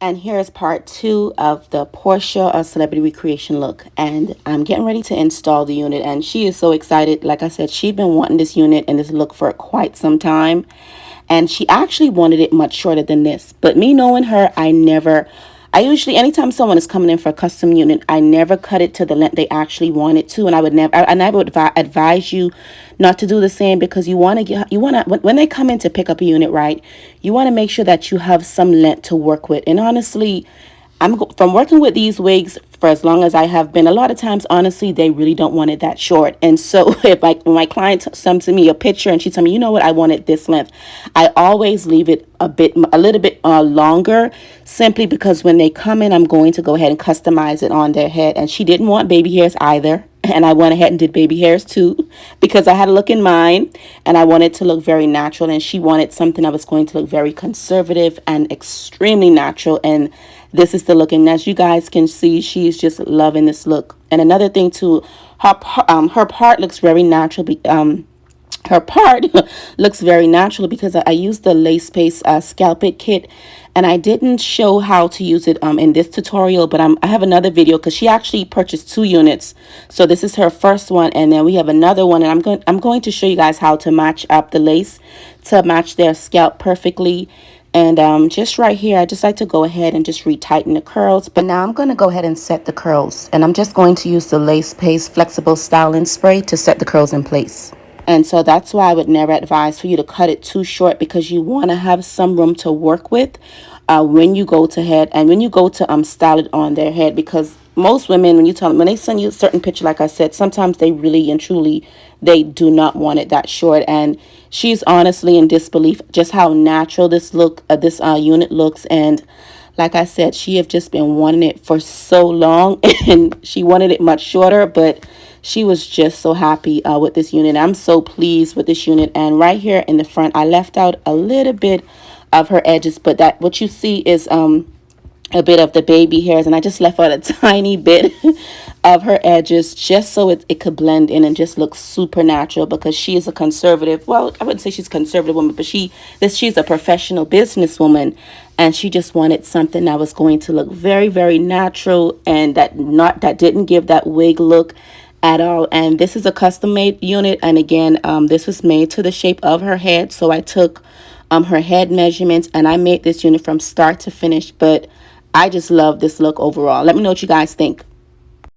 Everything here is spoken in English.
And here's part two of the Porsha Celebrity Recreation look. And I'm getting ready to install the unit. And she is so excited. Like I said, she'd been wanting this unit and this look for quite some time. And she actually wanted it much shorter than this. But me knowing her, I usually, anytime someone is coming in for a custom unit, I never cut it to the length they actually want it to. And I would advise you not to do the same, because when they come in to pick up a unit, right, you want to make sure that you have some length to work with. And honestly, from working with these wigs for as long as I have been, a lot of times, honestly, they really don't want it that short. And so if when my client sends to me a picture and she tells me, you know what, I want it this length, I always leave it a little bit longer, simply because when they come in, I'm going to go ahead and customize it on their head. And she didn't want baby hairs either. And I went ahead and did baby hairs too, because I had a look in mind and I wanted to look very natural. And she wanted something that was going to look very conservative and extremely natural. And this is the look. And as you guys can see, she's just loving this look. And another thing too, her part looks very natural. Her part looks very natural because I used the lace paste scalp it kit, and I didn't show how to use it in this tutorial, but I have another video because she actually purchased 2 units. So this is her first one, and then we have another one, and I'm going to show you guys how to match up the lace to match their scalp perfectly. And just right here, I just like to go ahead and just retighten the curls. But now I'm going to go ahead and set the curls, and I'm just going to use the lace paste flexible styling spray to set the curls in place. And so that's why I would never advise for you to cut it too short, because you want to have some room to work with when you go to head and when you go to style it on their head. Because most women, when you tell them, when they send you a certain picture, like I said, sometimes they really and truly, they do not want it that short. And she's honestly in disbelief just how natural this unit looks. And like I said, she have just been wanting it for so long, and she wanted it much shorter, but she was just so happy with this unit. I'm so pleased with this unit. And right here in the front, I left out a little bit of her edges, but that what you see is a bit of the baby hairs, and I just left out a tiny bit of her edges just so it could blend in and just look super natural, because she is a conservative, well, I wouldn't say she's a conservative woman, but she's a professional businesswoman, and she just wanted something that was going to look very, very natural, and that didn't give that wig look at all. And this is a custom made unit, and again, this was made to the shape of her head. So I took her head measurements, and I made this unit from start to finish. But I just love this look overall. Let me know what you guys think.